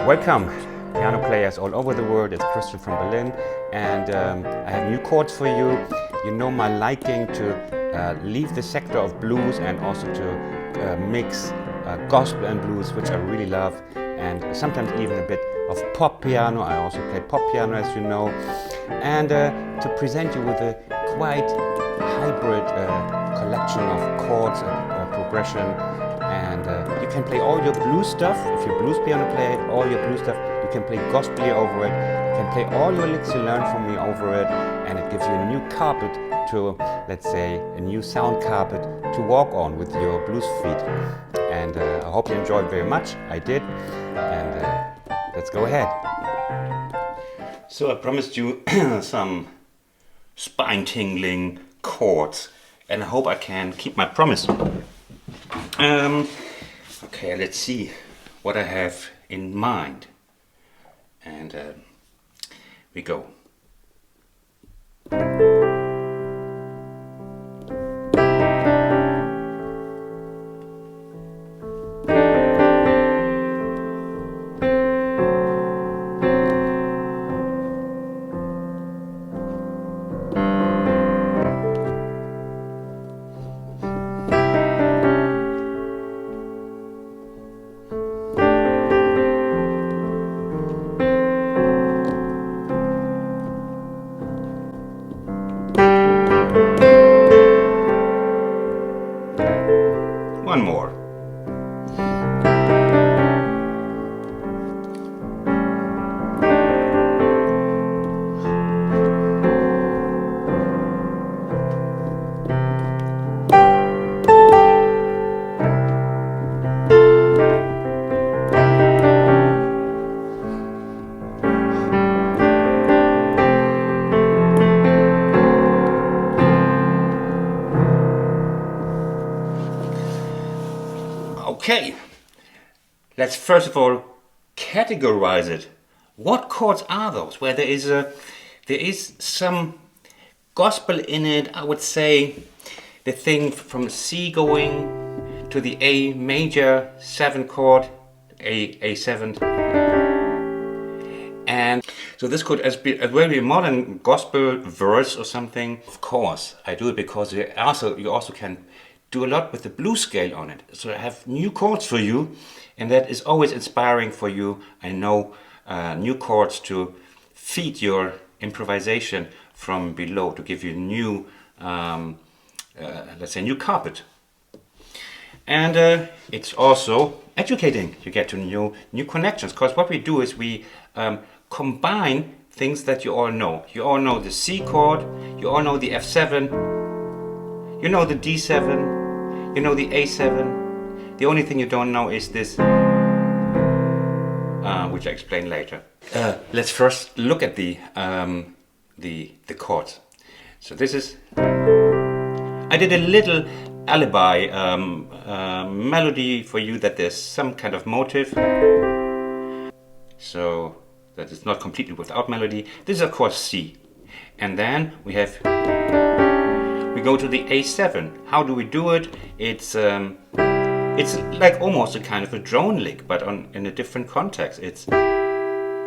Welcome, piano players all over the world. It's Christian from Berlin, and I have new chords for you. You know my liking to leave the sector of blues and also to mix gospel and blues, which I really love, and sometimes even a bit of pop piano. I also play pop piano, as you know, and to present you with a quite hybrid collection of chords, progression. And you can play all your blues stuff. If you're a blues piano player, all your blues stuff. You can play gospel over it. You can play all your licks you learned from me over it, and it gives you a new carpet to, let's say, a new sound carpet to walk on with your blues feet. And I hope you enjoyed very much. I did, and let's go ahead. So I promised you some spine-tingling chords, and I hope I can keep my promise. Okay, let's see what I have in mind, and we go. One more. Okay, let's first of all categorize it. What chords are those? Where there is some gospel in it. I would say the thing from C going to the A major 7 chord, A7, and so this could as well be a modern gospel verse or something. Of course, I do it because you also can do a lot with the blues scale on it. So I have new chords for you, and that is always inspiring for you. I know new chords to feed your improvisation from below, to give you new, let's say, new carpet. And it's also educating. You get to new connections, because what we do is we combine things that you all know. You all know the C chord, you all know the F7, you know the D7, you know the A7. The only thing you don't know is this, which I explain later. Let's first look at the chords. So this is, I did a little alibi melody for you that there's some kind of motive, so that it's not completely without melody. This is of course C, and then we go to the A7. How do we do it? It's like almost a kind of a drone lick, but in a different context. It's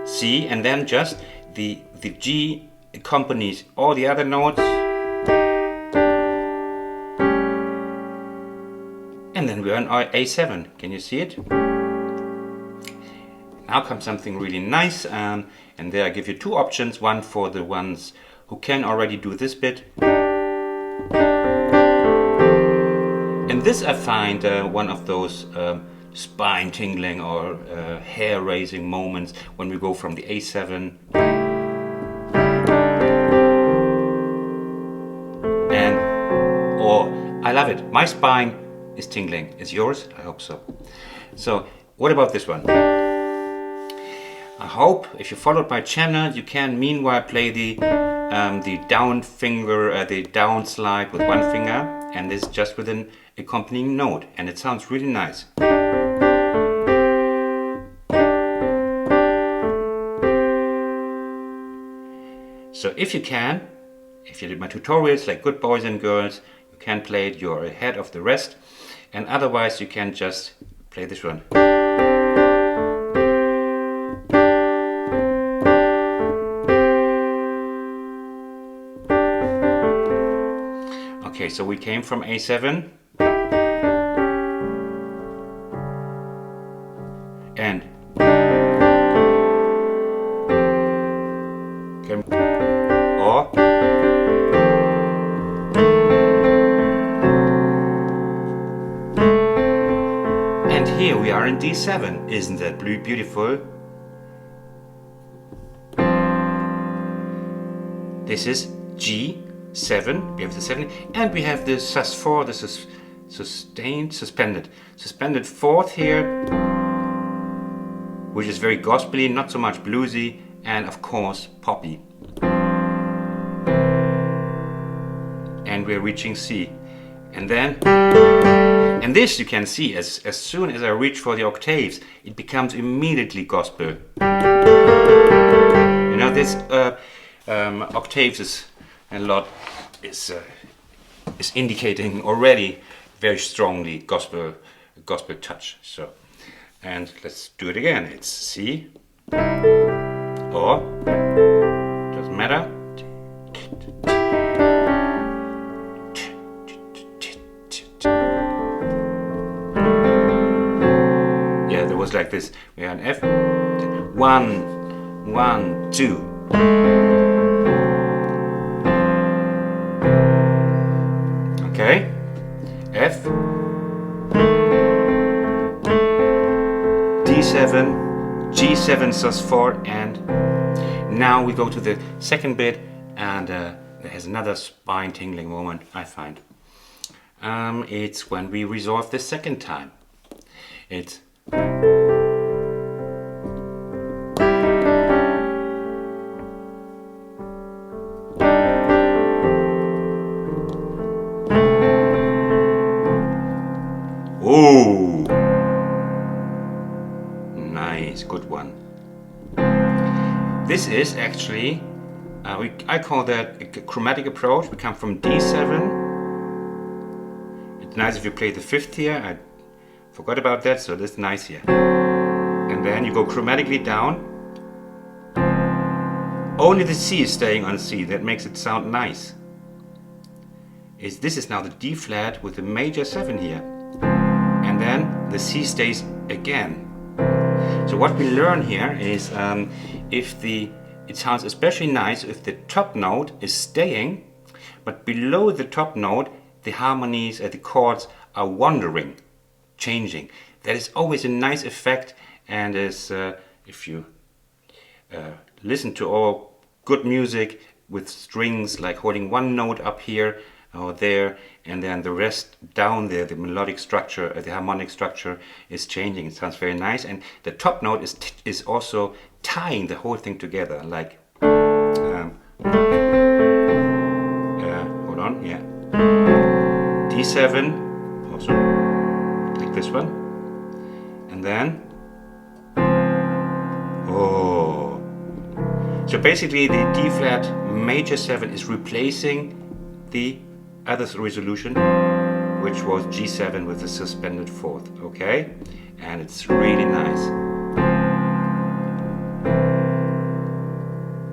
C, and then just the G accompanies all the other notes, and then we're on our A7. Can you see it? Now comes something really nice, and there I give you two options. One for the ones who can already do this bit. And this I find one of those spine-tingling or hair-raising moments when we go from the A7 I love it. My spine is tingling. Is yours? I hope so. So what about this one? I hope if you followed my channel, you can meanwhile play the down finger, the down slide with one finger, and this just with an accompanying note, and it sounds really nice. So if you did my tutorials like good boys and girls, you can play it, you're ahead of the rest, and otherwise you can just play this one. Okay, so we came from A7 and or and here we are in D7. Isn't that beautiful? This is G7, we have the 7, and we have the sus4, this is suspended fourth here, which is very gospely, not so much bluesy, and of course poppy. And we're reaching C. And then, and this you can see, as soon as I reach for the octaves, it becomes immediately gospel. You know, this octaves is a lot is indicating already very strongly gospel touch. So, and let's do it again. It's C or doesn't matter. Yeah, there was like this. We had an F. 1, 1, 2. Okay, F, D7, G7 sus4, and now we go to the second bit, and there has another spine tingling moment, I find. It's when we resolve the second time. It's oh, nice, good one. This is actually, I call that a chromatic approach. We come from D7. It's nice if you play the fifth here. I forgot about that, so that's nice here. And then you go chromatically down. Only the C is staying on C. That makes it sound nice. This is now the D flat with the major 7 here. And then the C stays again. So what we learn here is it sounds especially nice if the top note is staying, but below the top note the harmonies and the chords are wandering, changing. That is always a nice effect, and is if you listen to all good music with strings, like holding one note up here or there, and then the rest down there, the melodic structure, the harmonic structure is changing. It sounds very nice, and the top note is also tying the whole thing together. Like, hold on, yeah, D7, also like this one, and then oh. So basically, the D flat major 7 is replacing the other resolution, which was G7 with the suspended fourth, okay? And it's really nice.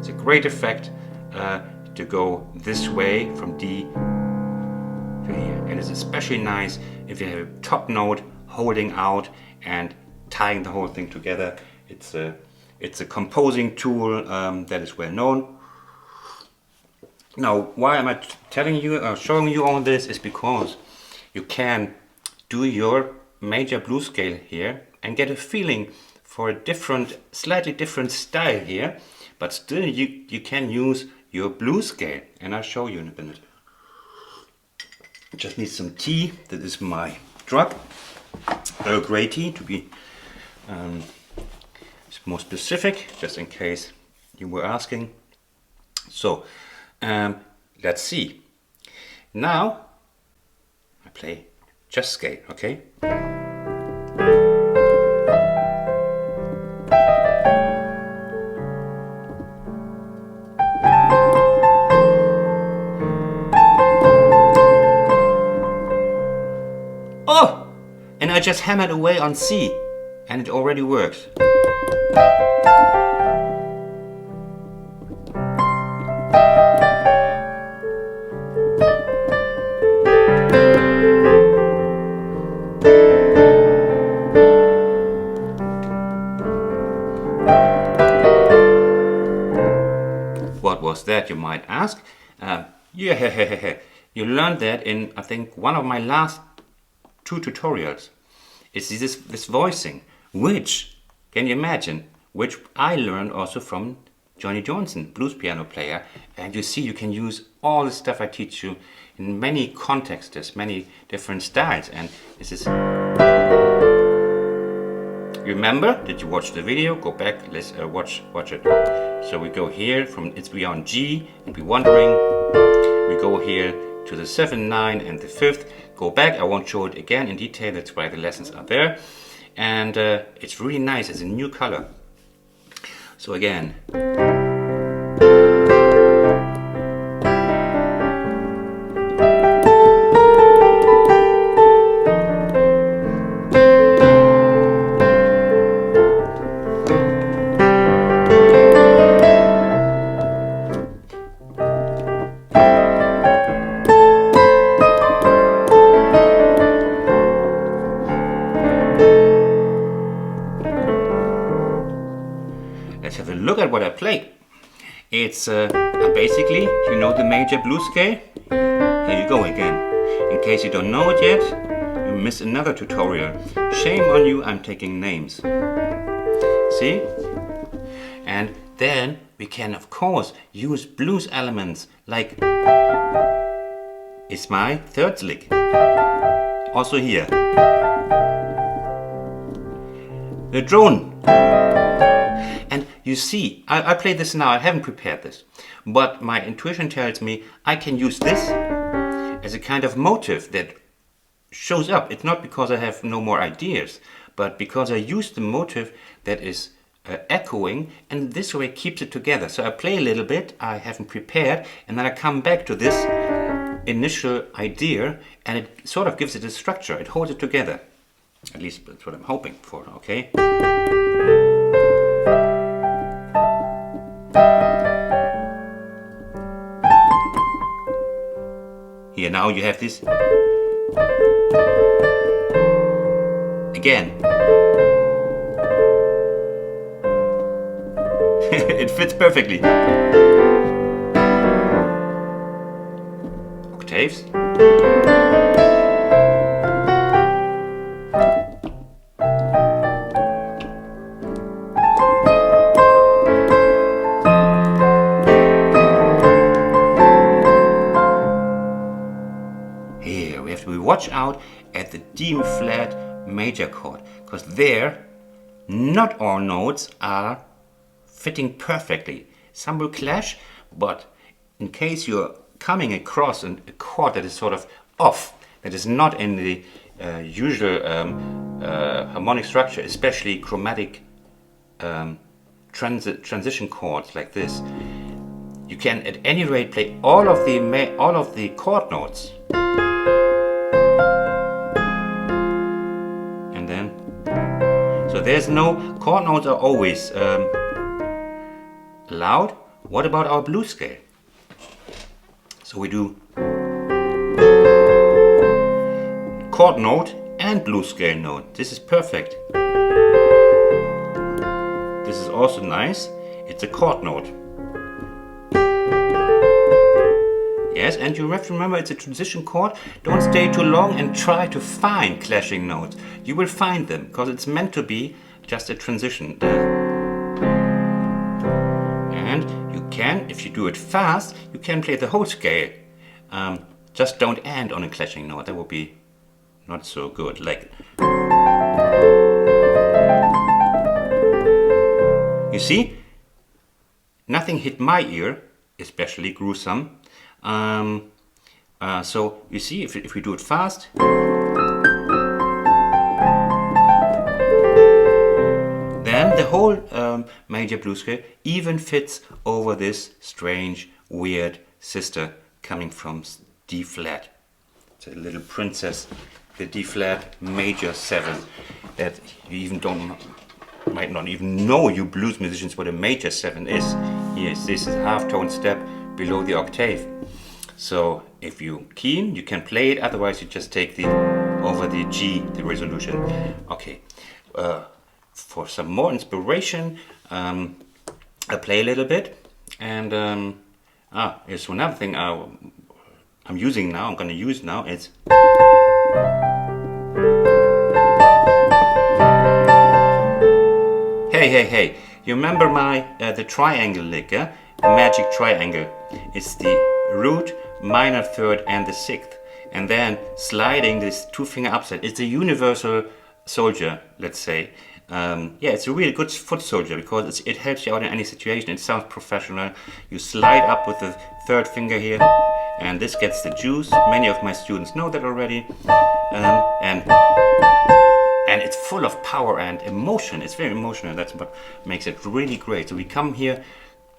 It's a great effect to go this way from D to here. And it's especially nice if you have a top note holding out and tying the whole thing together. It's a composing tool that is well known. Now, why am I telling you, showing you all this is because you can do your major blues scale here and get a feeling for a different, slightly different style here, but still you can use your blues scale, and I'll show you in a minute. Just need some tea. That is my drug, Earl Grey tea, to be more specific, just in case you were asking. So let's see. Now I play just scale, okay? Oh! And I just hammered away on C, and it already works. What was that, you might ask? Yeah, you learned that in, I think, one of my last 2 tutorials. It's this voicing, which, can you imagine, which I learned also from Johnny Johnson, blues piano player. And you see, you can use all the stuff I teach you in many contexts, many different styles. And this is... Remember, did you watch the video? Go back, let's watch it. So we go here from, we are on G, and we're wondering. We go here to the 7, 9, and the 5th. Go back, I won't show it again in detail, that's why the lessons are there. And it's really nice, it's a new color. So again. Let's have a look at what I played. It's basically, you know the major blues scale? Here you go again. In case you don't know it yet, you missed another tutorial. Shame on you, I'm taking names. See? And then we can of course use blues elements like it's my 3rd lick. Also here. The drone. And you see, I play this now, I haven't prepared this, but my intuition tells me I can use this as a kind of motif that shows up. It's not because I have no more ideas, but because I use the motif that is echoing, and this way keeps it together. So I play a little bit, I haven't prepared, and then I come back to this initial idea, and it sort of gives it a structure, it holds it together. At least that's what I'm hoping for, okay? Here now you have this. Again. It fits perfectly. Octaves. Here we have to watch out at the D flat major chord, because there not all notes are fitting perfectly. Some will clash, but in case you're coming across a chord that is sort of off, that is not in the usual harmonic structure, especially chromatic transition chords like this, you can at any rate play all of the chord notes. And then, so there's no chord notes are always allowed. What about our blues scale? So we do chord note and blues scale note. This is perfect. This is also nice. It's a chord note. Yes, and you have to remember it's a transition chord. Don't stay too long and try to find clashing notes. You will find them because it's meant to be just a transition. And you can, if you do it fast, you can play the whole scale. Just don't end on a clashing note. That would be not so good. Like, you see, nothing hit my ear, especially gruesome. So you see, if we do it fast, then the whole major blues scale even fits over this strange, weird sister coming from D flat. It's a little princess, the D flat major 7, that you even might not even know, you blues musicians, what a major 7 is. Yes, this is a half-tone step below the octave. So if you're keen, you can play it, otherwise you just take over the G, the resolution. Okay, for some more inspiration, I play a little bit, and here's another thing I'm using now. I'm going to use now. It's hey. You remember my the triangle lick, magic triangle? It's the root, minor third, and the sixth, and then sliding this 2-finger upside. It's a universal soldier, let's say. Yeah, it's a really good foot soldier because it helps you out in any situation. It sounds professional. You slide up with the 3rd finger here, and this gets the juice. Many of my students know that already. And it's full of power and emotion. It's very emotional. That's what makes it really great. So we come here,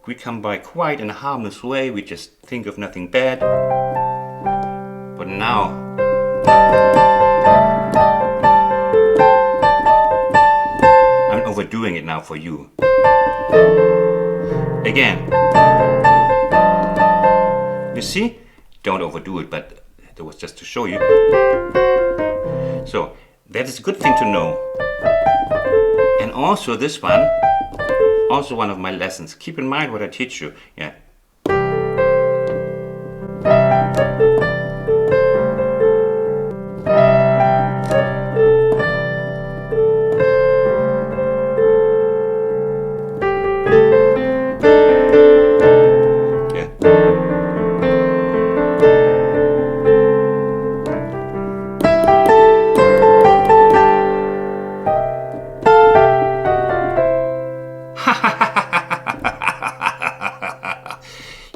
we come by quite in a harmless way. We just think of nothing bad. But now, I'm overdoing it now for you. Again. You see? Don't overdo it, but that was just to show you. So, that is a good thing to know. And also this one, also one of my lessons. Keep in mind what I teach you. Yeah.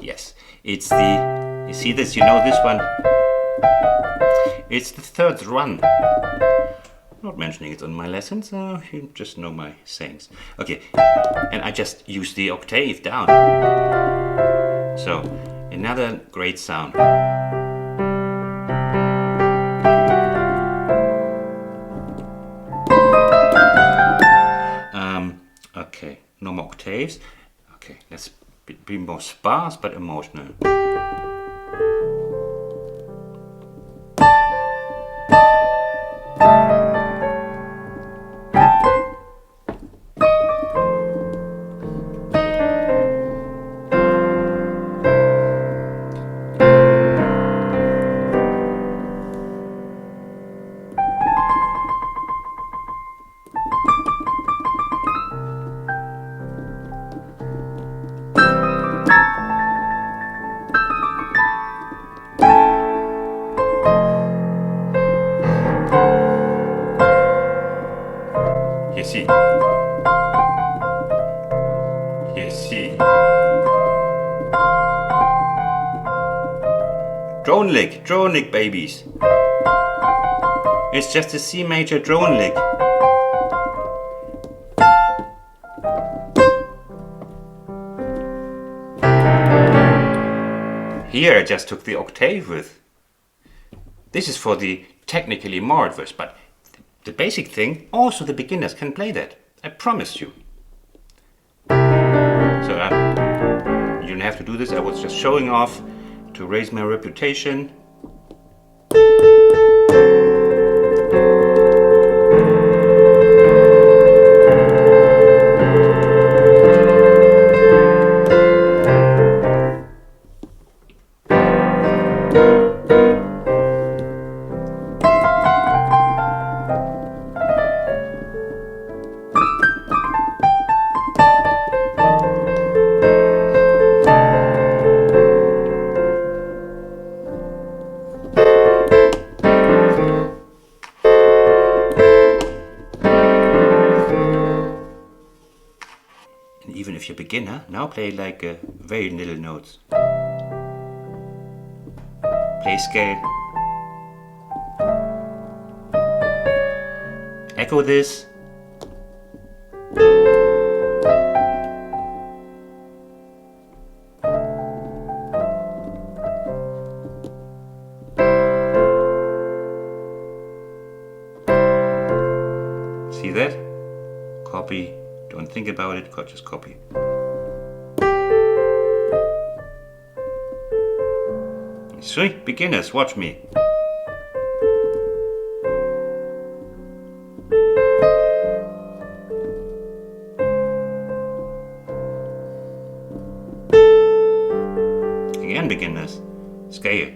Yes, it's the, you see this, you know this one? It's the 3rd run. Not mentioning it on my lessons, you just know my sayings. Okay, and I just use the octave down. So, another great sound. Okay, no more octaves. Okay, let's be more sparse but emotional. You see. You see. Drone lick, babies. It's just a C major drone lick. Here I just took the octave with. This is for the technically more adverse, but the basic thing, also the beginners can play that. I promise you. So you don't have to do this. I was just showing off to raise my reputation. Even if you're a beginner, now play like very little notes. Play scale. Echo this. See that? Copy. Don't think about it, just copy. See, beginners, watch me. beginners scale.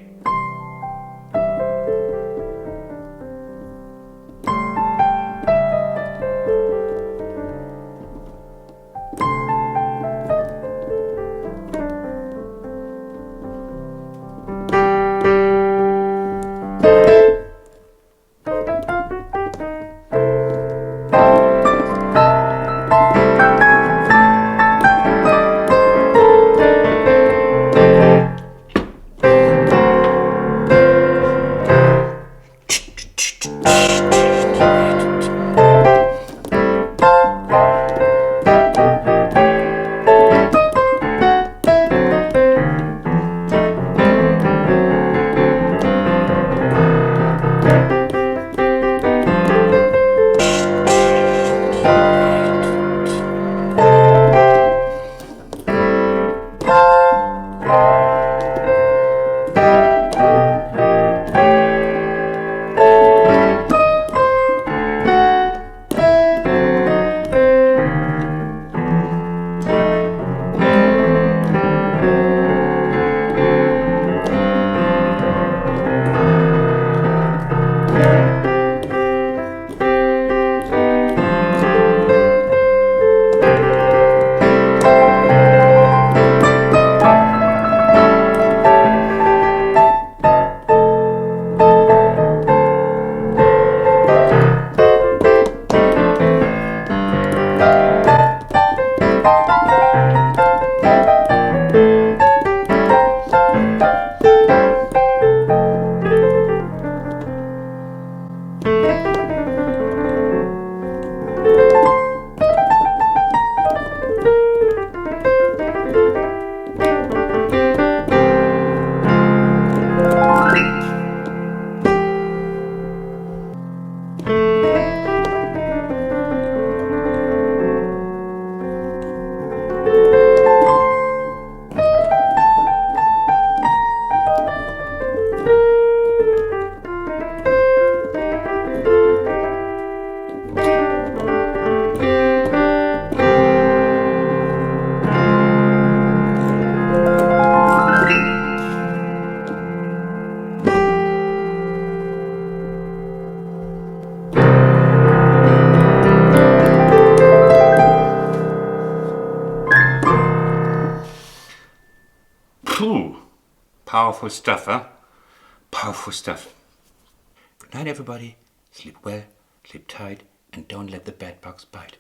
Powerful stuff, huh? Powerful stuff. Good night, everybody. Sleep well, sleep tight, and don't let the bed bugs bite.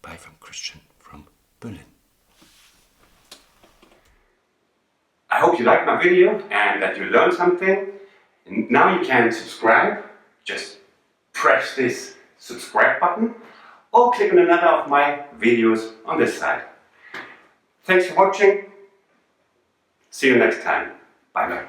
Bye from Christian from Berlin. I hope you liked my video and that you learned something. And now you can subscribe. Just press this subscribe button or click on another of my videos on this side. Thanks for watching. See you next time. Bye bye.